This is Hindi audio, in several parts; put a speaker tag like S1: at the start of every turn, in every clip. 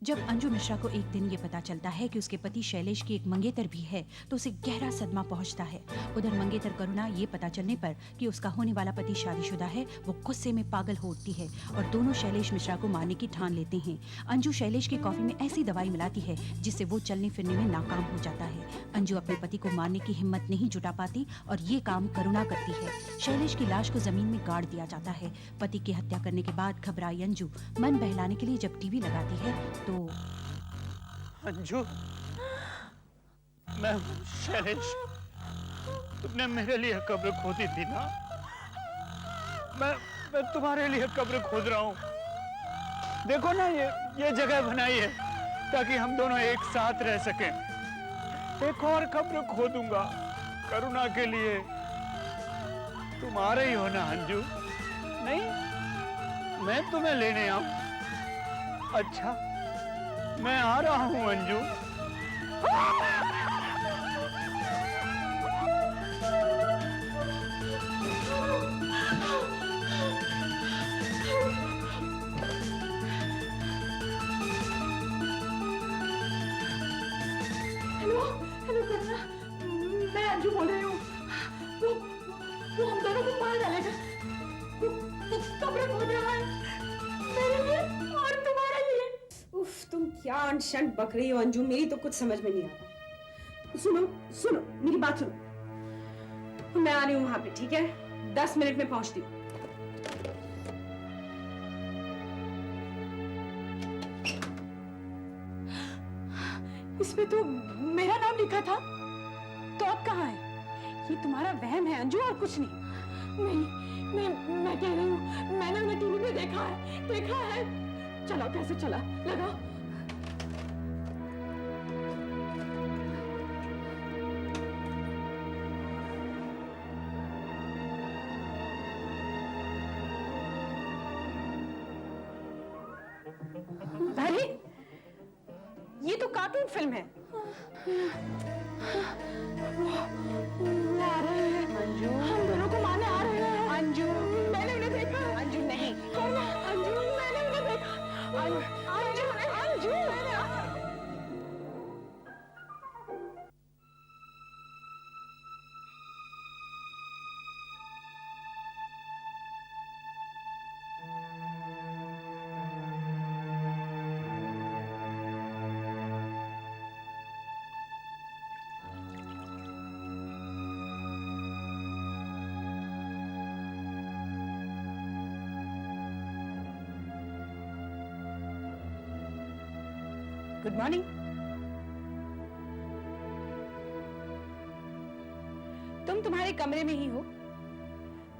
S1: जब अंजू मिश्रा को एक दिन ये पता चलता है कि उसके पति शैलेश की एक मंगेतर भी है तो उसे गहरा सदमा पहुंचता है। उधर मंगेतर करुणा ये पता चलने पर कि उसका होने वाला पति शादीशुदा है, वो गुस्से में पागल हो उठती है और दोनों शैलेश मिश्रा को मारने की ठान लेते हैं। अंजू शैलेश की कॉफी में ऐसी दवाई मिलाती है जिससे वो चलने फिरने में नाकाम हो जाता है। अंजू अपने पति को मारने की हिम्मत नहीं जुटा पाती और ये काम करुणा करती है। शैलेश की लाश को जमीन में गाड़ दिया जाता है। पति की हत्या करने के बाद घबराई अंजू मन बहलाने के लिए जब टीवी लगाती है तो
S2: अंजू, मैं शैलेश, तुमने मेरे लिए कब्र खोदी थी ना? मैं तुम्हारे लिए कब्र खोद रहा हूँ। देखो ना, ये जगह बनाई है ताकि हम दोनों एक साथ रह सकें। एक और कब्र खोदूंगा करुणा के लिए। तुम आ रही हो ना अंजू? नहीं, मैं तुम्हें लेने आऊं? अच्छा, मैं आ रहा हूं अंजू।
S3: हेलो हेलो करुणा, मैं अंजू बोल रही हूँ। वो हम दोनों को मार डालेगा। वो कब्र खोद रहा है मेरे लिए और तुम्हारे लिए।
S4: उफ, तुम क्या अनशन बक रही हो अंजू, मेरी तो कुछ समझ में नहीं आ रहा। सुनो सुनो, मेरी बात सुनो। मैं आ रही हूँ वहां पे, ठीक है? 10 मिनट में पहुंचती हूँ।
S3: इसमें तो मेरा नाम लिखा था, तो अब कहाँ है? ये तुम्हारा वहम है अंजू और कुछ नहीं। नहीं, मैं कह रही हूँ, मैंने उन्हें टीवी में देखा है। चलो, कैसे चला? लगाओ। अरे, ये तो कार्टून फिल्म है। वो आ रहे हैं अंजू, हम दोनों को मारने आ रहे हैं। अंजू, मैंने उन्हें देखा। अंजू नहीं, अंजू, मैंने उन्हें देखा। अंजू, मैंने गुड मॉर्निंग। तुम तुम्हारे कमरे में ही हो।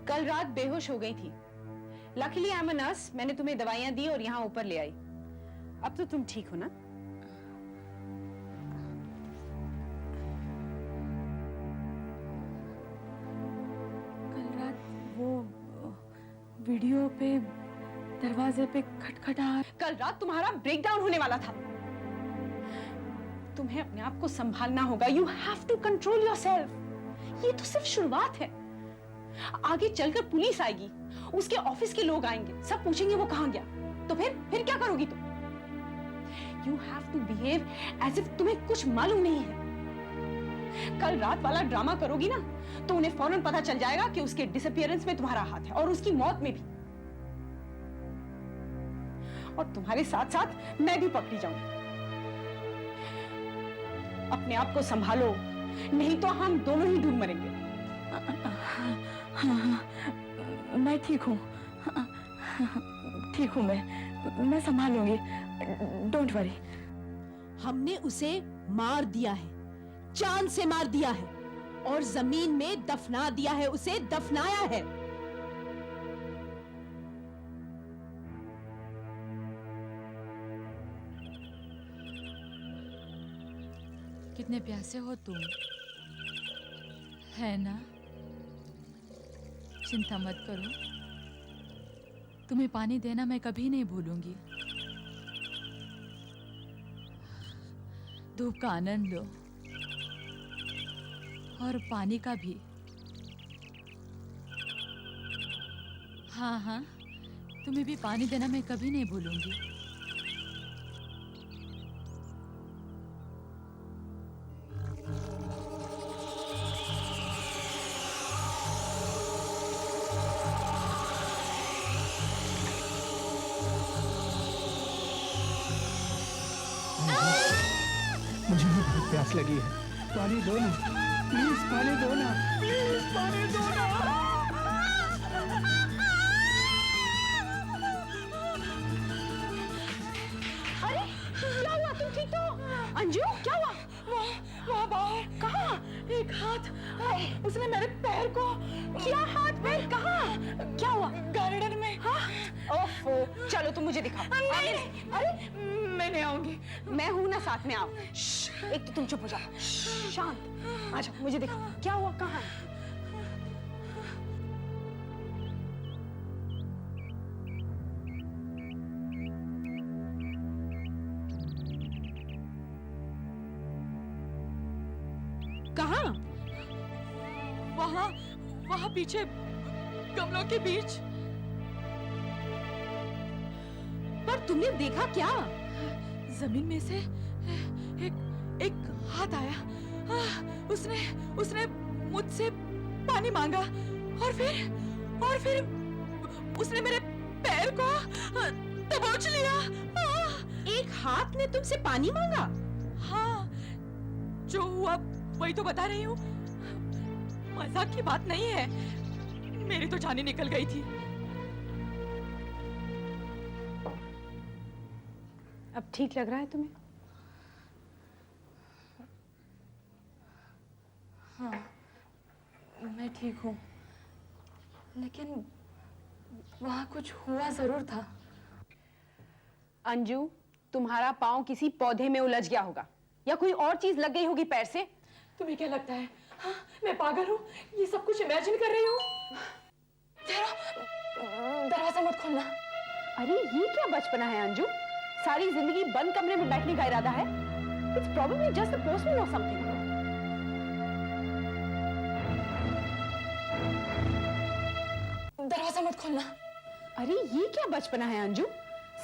S3: कल रात बेहोश हो गई थी। Luckily I am a nurse, मैंने तुम्हें दवाइयां दी और यहाँ ऊपर ले आई। अब तो तुम ठीक हो ना?
S5: कल रात वो वीडियो पे दरवाजे पे खटखटाहट।
S3: कल रात तुम्हारा ब्रेकडाउन होने वाला था। तुम्हें अपने आप को संभालना होगा। You have to control yourself. ये तो सिर्फ शुरुआत है। आगे चलकर पुलिस आएगी, उसके ऑफिस के लोग आएंगे, सब पूछेंगे वो कहां गया। तो फिर क्या करोगी तुम? You have to behave as if तुम्हें कुछ मालूम नहीं है। कल रात वाला ड्रामा करोगी ना तो उन्हें फौरन पता चल जाएगा कि उसके डिसअपीयरेंस में तुम्हारा हाथ है और उसकी मौत में भी। और तुम्हारे साथ साथ मैं भी पकड़ी जाऊंगी। अपने आप को संभालो, नहीं तो हम दोनों ही डूब मरेंगे।
S5: हाँ, मैं ठीक हूँ। ठीक हूँ, मैं संभालूंगी। Don't worry.
S6: हमने उसे मार दिया है, जान से मार दिया है और जमीन में दफना दिया है, उसे दफनाया है।
S5: कितने प्यासे हो तुम, है ना? चिंता मत करो, तुम्हें पानी देना मैं कभी नहीं भूलूंगी। धूप का आनंद लो और पानी का भी। हाँ हाँ, तुम्हें भी पानी देना मैं कभी नहीं भूलूंगी।
S2: प्यास लगी है, पानी दो ना, प्लीज पानी दो ना, प्लीज पानी दो ना।
S3: अरे क्या हुआ, तुम ठीक तो हो? अंजू क्या हुआ? वहाँ बाहर कहाँ? एक हाथ, उसने मेरे पैर को। क्या हाथ पैर कहाँ? क्या हुआ? गार्डन में। हाँ? ओफो, चलो तुम मुझे दिखाओ। नहीं, अरे मैं नहीं आऊंगी। मैं हूं ना साथ में, आओ। एक तो तुम चुप हो जाओ, शांत। अच्छा मुझे दिखाओ, क्या हुआ, कहाँ है?
S6: कहाँ?
S5: वहाँ वहाँ पीछे गमलों के बीच।
S6: पर तुमने देखा क्या?
S5: जमीन में से एक हाथ आया। उसने उसने मुझसे पानी मांगा और फिर उसने मेरे पैर को दबोच लिया।
S6: एक हाथ ने तुमसे पानी मांगा?
S5: हाँ, जो हुआ वही तो बता रही हूँ। मजाक की बात नहीं है, मेरी तो जान ही निकल गई थी।
S3: अब ठीक लग रहा है तुम्हें?
S5: हाँ, मैं ठीक हूँ, लेकिन वहाँ कुछ हुआ जरूर था।
S3: अंजू, तुम्हारा पाँव किसी पौधे में उलझ गया होगा या कोई और चीज लग गई होगी पैर से।
S5: तुम्हें क्या लगता है? हाँ, मैं पागल हूँ? ये सब कुछ इमेजिन कर रही हूँ? दरवाजा मत खोलना।
S3: अरे ये क्या बचपना है अंजू? सारी जिंदगी बंद कमरे में बैठने का इरादा है? It's probably just the postman or something.
S5: दरवाजा मत खोलना।
S3: अरे ये क्या बचपना है अंजू?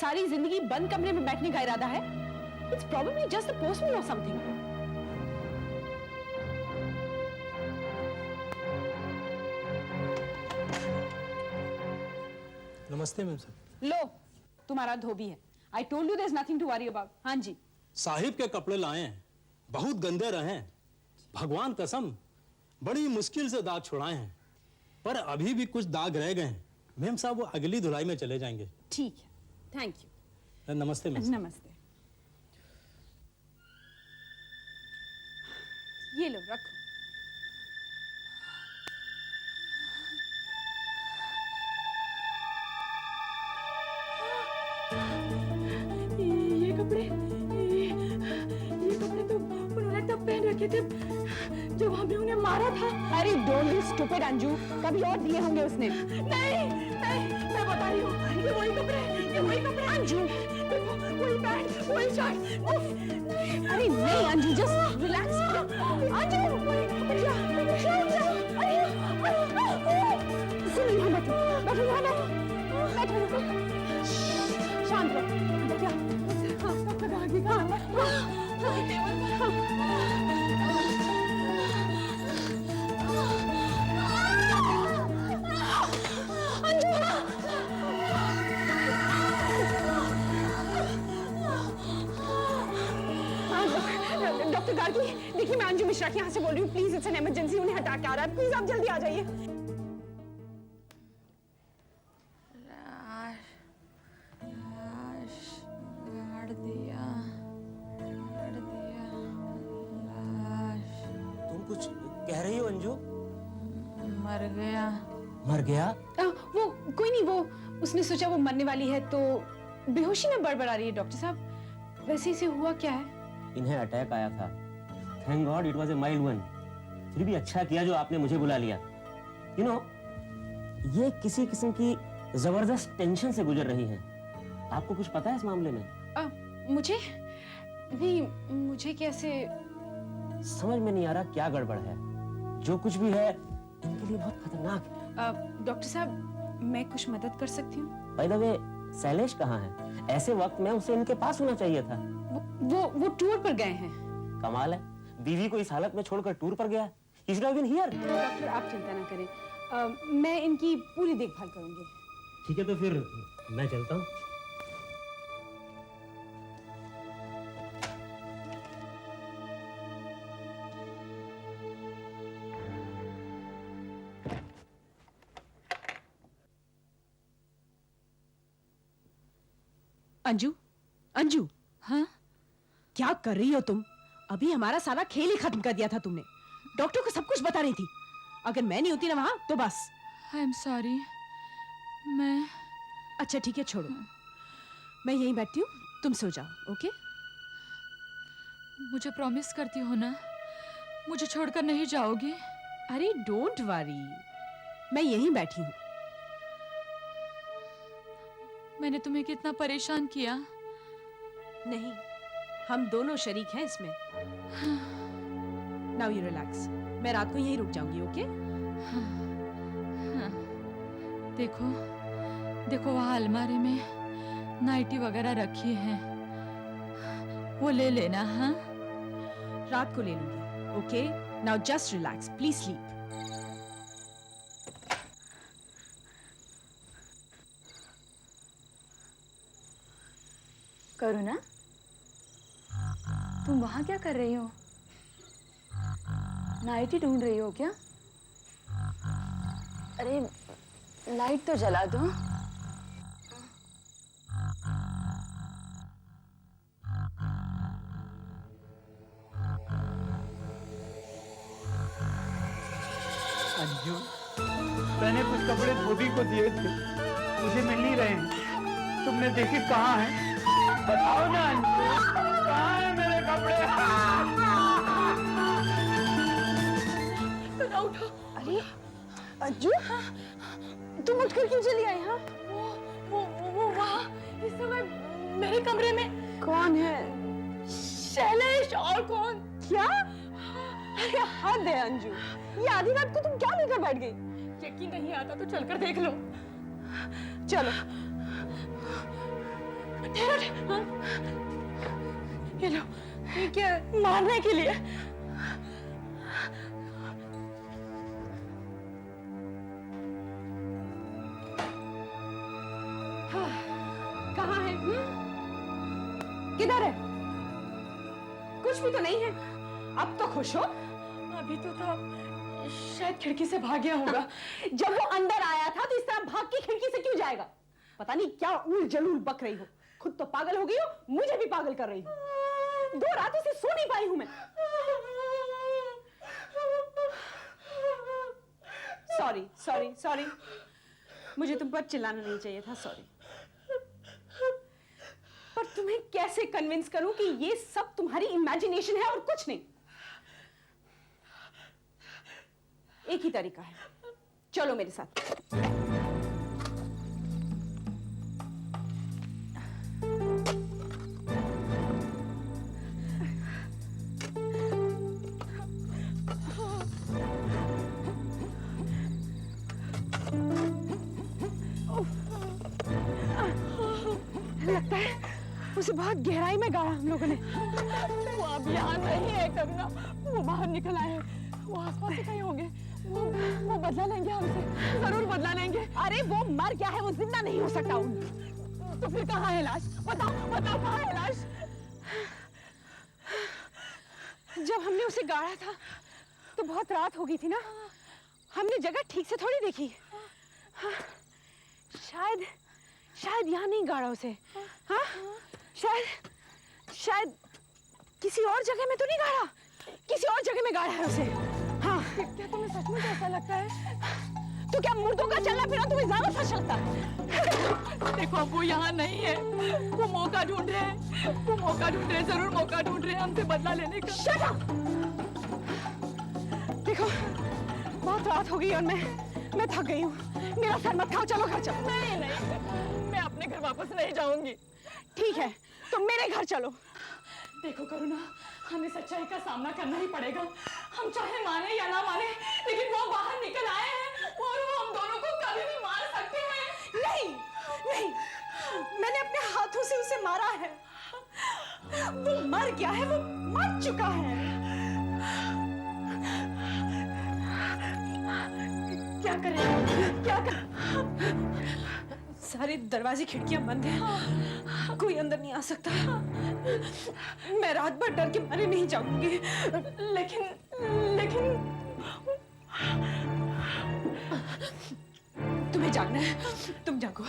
S3: सारी जिंदगी बंद कमरे में बैठने का इरादा है? It's probably just the postman or something.
S7: नमस्ते मैम साहब।
S3: लो, तुम्हारा धोबी है। I told you there's nothing to worry about. हाँ जी।
S7: साहिब के कपड़े लाए हैं, बहुत गंदे रहे हैं। भगवान कसम, बड़ी मुश्किल से दाग छुड़ाए हैं, पर अभी भी कुछ दाग रह गए हैं। मैम साहब वो अगली धुलाई में चले जाएंगे।
S3: ठीक है, थैंक यू।
S7: नमस्ते मैम।
S3: नमस्ते। ये लो, रखो।
S5: ये कपड़े तो उन्होंने तब पहन रखे थे जब हमने उन्हें मारा था।
S3: अरे डोंट बी स्टूपिड अंजू, कभी और दिए होंगे उसने।
S5: नहीं, मैं बता रही हूँ, ये वही कपड़े
S3: अंजू,
S5: देखो, वही पैंट, वही शर्ट।
S3: अरे नहीं अंजू, जस्ट रिलैक्स। अंजू, सुनो, यहाँ बैठो, यहाँ बैठो। शांत रहो। क्या? हाँ, कब तक आगे डॉक्टर गार्गी, देखिए मैं अंजू मिश्रा के यहाँ से बोल रही हूँ। प्लीज, इट्स एन इमरजेंसी, उन्हें हटा के आ रहा है। प्लीज आप जल्दी आ जाइए।
S8: तुम कुछ कह रही हो अंजू?
S5: मर गया।
S8: मर गया?
S3: वो कोई नहीं, वो उसने सोचा वो मरने वाली है तो बेहोशी में बड़बड़ा रही है। डॉक्टर साहब, वैसे इसे हुआ क्या है?
S8: इन्हें अटैक आया था। Thank God it was a mild one. फिर भी अच्छा किया जो आपने मुझे बुला लिया। यू नो, ये किसी किस्म की जबरदस्त टेंशन से गुजर रही है। आपको कुछ पता है इस मामले में?
S3: मुझे नहीं, मुझे कैसे?
S8: समझ में नहीं आ रहा क्या गड़बड़ है। जो कुछ भी है इनके लिए बहुत खतरनाक है।
S3: डॉक्टर साहब, मैं कुछ मदद कर सकती हूँ?
S8: बाय द वे, शैलेश कहाँ है? ऐसे वक्त में उसे इनके पास होना चाहिए था।
S3: वो टूर पर गए हैं।
S8: कमाल है, बीवी को इस हालत में छोड़कर टूर पर गया। He should have been here।
S3: Doctor आप चिंता ना करें, मैं इनकी पूरी देखभाल करूंगी।
S8: ठीक है, तो फिर मैं चलता हूँ।
S6: अंजू, अंजू,
S5: हाँ?
S6: क्या कर रही हो तुम? अभी हमारा सारा खेल ही खत्म कर दिया था तुमने। डॉक्टर को सब कुछ बता रही थी। अगर मैं नहीं होती ना वहां तो बस।
S5: I am sorry. मैं
S6: अच्छा ठीक है, छोड़ो। मैं यहीं बैठती हूँ, तुम सो जाओ। ओके?
S5: मुझे प्रॉमिस करती हो ना, मुझे छोड़कर नहीं जाओगी?
S6: अरे डोंट वरी, मैं यहीं बैठी हूँ।
S5: मैंने तुम्हें कितना परेशान किया।
S6: नहीं, हम दोनों शरीक हैं इसमें। Now you relax. मैं रात को यहीं रुक जाऊंगी। ओके?
S5: देखो देखो, वहाँ अलमारी में नाइटी वगैरह रखी है, वो ले लेना। हाँ,
S6: रात को ले लूंगी। Okay? Now just relax, please sleep.
S5: Karuna, तुम वहां क्या कर रही हो? नाइटी ढूंढ रही हो क्या? अरे लाइट तो जला दो।
S2: अंजू, मैंने कुछ कपड़े धोबी को दिए थे, मुझे मिल नहीं रहे हैं। तुमने देखे कहाँ हैं? बताओ ना अंजू, कहाँ हैं मेरे कपड़े?
S3: उठो। अरे अंजू, तुम उठकर क्यों चली आई? हाँ, वो वहाँ इस समय मेरे कमरे में। कौन है? शैलेश। और कौन? क्या? अरे हद है अंजू, ये आधी रात को तुम क्या लेकर बैठ गई? यकीन नहीं आता तो चलकर देख लो। चलो। ठहरो। हाँ? ये लो। ये क्या? मारने के लिए। कहाँ है? किधर है? कुछ भी तो नहीं है। अब तो खुश हो। अभी तो था, शायद खिड़की से भाग गया होगा। जब वो अंदर आया था तो इस तरह भाग के खिड़की से क्यों जाएगा? पता नहीं क्या उल जलूल बक रही हो। खुद तो पागल हो गई हो, मुझे भी पागल कर रही हो। 2 रातों से सो नहीं पाई हूं मैं। सॉरी सॉरी सॉरी, मुझे तुम पर चिल्लाना नहीं चाहिए था। सॉरी। पर तुम्हें कैसे कन्विंस करूं कि ये सब तुम्हारी इमेजिनेशन है और कुछ नहीं? एक ही तरीका है, चलो मेरे साथ। लगता है उसे बहुत गहराई में गाड़ा हम लोगों ने। वो अब यहाँ नहीं है करुणा, वो बाहर निकल आए हैं। वो आसपास से कहीं होंगे। वो बदला लेंगे हमसे, जरूर बदला लेंगे। अरे वो मर गया है, वो जिंदा नहीं हो सकता। तो फिर कहाँ है लाश? बताओ बताओ, कहाँ है लाश? जब हमने उसे गाड़ा था तो बहुत रात हो गई थी ना, हमने जगह ठीक से थोड़ी देखी। हाँ, शायद यहाँ नहीं गाड़ा उसे। हाँ, शायद किसी और जगह में तो नहीं गाड़ा, किसी और जगह में गाड़ा है उसे। हाँ, क्या तुम्हें सच में ऐसा लगता है? तो क्या मुर्दों का चलना फिरना तुम्हें ज्यादा सच लगता है?
S5: देखो, अब वो यहाँ नहीं है। वो मौका ढूंढ रहे हैं, वो मौका ढूंढ रहे हैं, जरूर मौका ढूंढ रहे हैं हमसे बदला लेने का।
S3: Shut up! देखो, बहुत रात हो गई और मैं थक गई हूँ। मेरा सर मत खाओ, चलो घर चलो।
S5: नहीं, मैं अपने घर वापस नहीं जाऊंगी।
S3: ठीक है, तो मेरे घर चलो।
S5: देखो करुणा, हमें सच्चाई का सामना करना ही पड़ेगा। हम चाहे माने या ना माने, लेकिन वो बाहर निकल आए हैं और वो हम दोनों को कभी भी मार सकते हैं।
S3: नहीं, मैंने अपने हाथों से उसे मारा है। वो मर गया है, वो मर चुका है। क्या करें? क्या कर? सारे दरवाजे खिड़कियां बंद हैं, कोई अंदर नहीं आ सकता। मैं रात भर डर के मारे नहीं जाऊंगी। लेकिन तुम्हें जागना है, तुम जागो।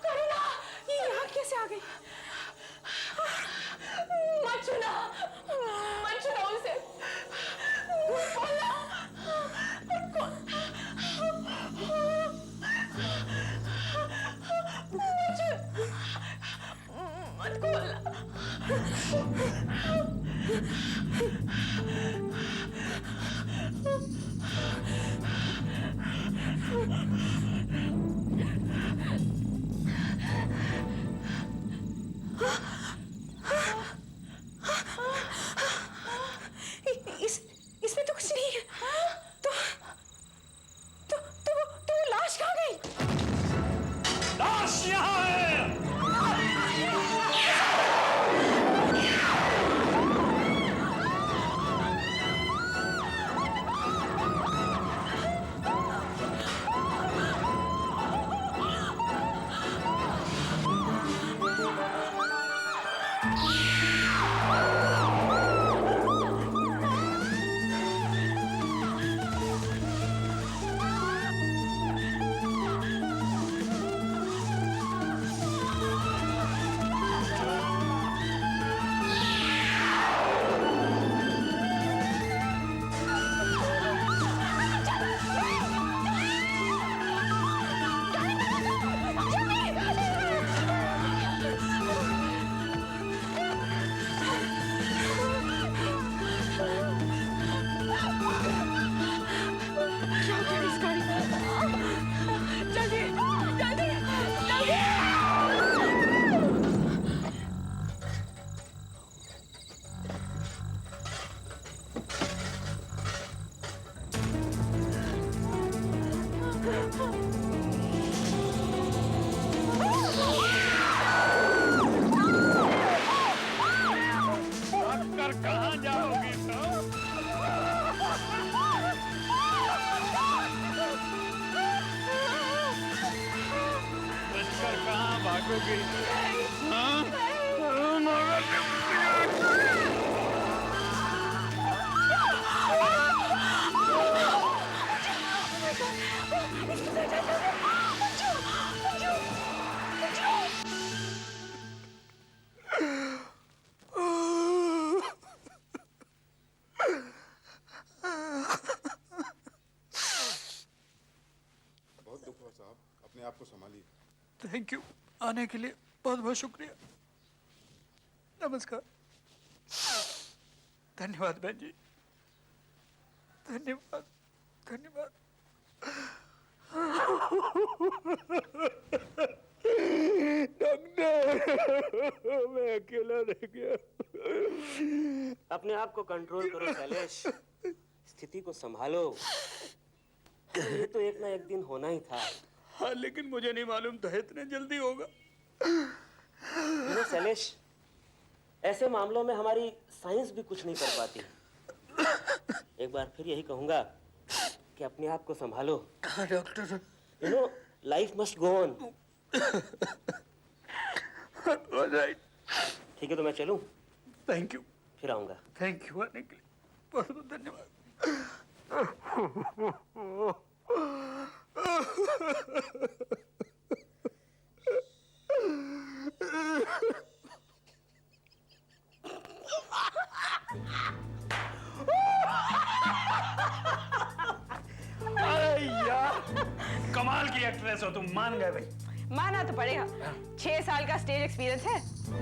S3: करुणा, ये यहाँ कैसे आ गई?
S5: मत छूना उसे। खोलना। मत खोलना।
S3: इसमें तो कुछ नहीं है। तो वो लाश कहाँ गई?
S2: लाश यहाँ है। कहाँ जाओगी तुम? बचकर कहाँ भागोगी? हाँ?
S9: बहुत दुख हुआ साहब, अपने आप को संभालिए।
S2: थैंक यू, आने के लिए बहुत बहुत शुक्रिया। नमस्कार। धन्यवाद बहन जी, धन्यवाद धन्यवाद। डॉक्टर, मैं अकेला रह गया।
S8: अपने आप को कंट्रोल करो शैलेश, स्थिति को संभालो। ये तो एक ना एक दिन होना ही था।
S2: हाँ, लेकिन मुझे नहीं मालूम था इतने जल्दी होगा।
S8: शैलेश, ऐसे मामलों में हमारी साइंस भी कुछ नहीं कर पाती। एक बार फिर यही कहूंगा कि अपने आप को संभालो।
S2: हाँ doctor.
S8: You know, life must go on.
S2: Alright.
S8: ठीक है, तो मैं चलूं?
S2: Thank you.
S8: फिर आऊंगा।
S2: थैंक यू आने के लिए बहुत बहुत धन्यवाद। अरे यार, कमाल की एक्ट्रेस हो तुम, मान गए भाई।
S3: माना तो पड़ेगा, 6 साल का स्टेज एक्सपीरियंस है।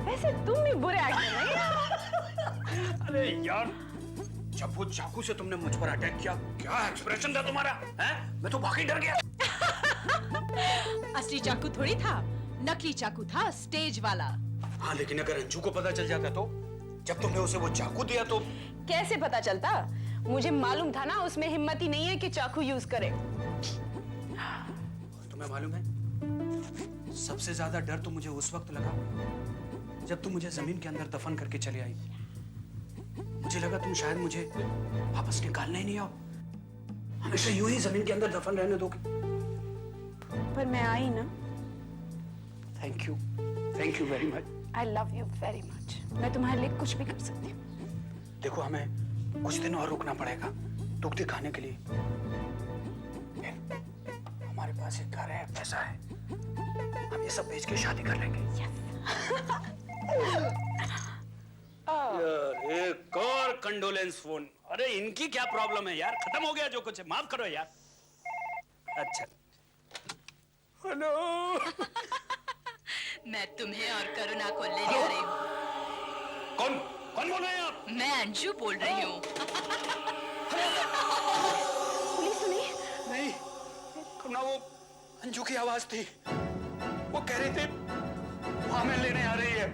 S3: वैसे तुम भी बुरे एक्टर नहीं।
S2: अरे यार, जब वो चाकू से तुमने मुझ पर अटैक किया, क्या एक्सप्रेशन था तुम्हारा? हैं? मैं तो वाकई डर गया।
S6: असली चाकू थोड़ी था, नकली चाकू था, स्टेज वाला।
S2: हाँ, लेकिन अगर अंजू को पता चल जाता तो? जब तुमने उसे वो चाकू दिया तो?
S3: कैसे पता चलता? मुझे मालूम था ना, उसमें हिम्मत ही नहीं है कि चाकू यूज करे।
S2: तुम्हें मालूम है, सबसे ज्यादा डर तो मुझे उस वक्त लगा जब तुम मुझे जमीन के अंदर दफन करके चले आई। मुझे लगा तुम शायद मुझे वापस निकालने ही नहीं आओ, हमेशा यूं ही जमीन के अंदर दफन रहने दोगे।
S3: पर मैं आई ना।
S2: Thank you very much.
S3: I love you very much. मैं तुम्हारे लिए कुछ भी कर सकती हूँ।
S2: देखो, हमें कुछ दिन और रुकना पड़ेगा दुख दिखाने के लिए। हमारे पास पास एक घर है, पैसा है, हम ये सब बेच के शादी कर लेंगे।
S10: यार एक और कंडोलेंस फोन। अरे इनकी क्या प्रॉब्लम है यार, खत्म हो गया जो कुछ है, माफ करो यार। अच्छा हेलो।
S5: मैं तुम्हें और करुणा को लेने आ रही हूँ।
S10: कौन कौन बोल रहे हैं आप?
S5: मैं अंजू बोल रही हूँ।
S3: पुलिस तो नहीं?
S2: नहीं, करुणा वो अंजू की आवाज थी, वो कह रही थी वो हमें लेने आ रही है।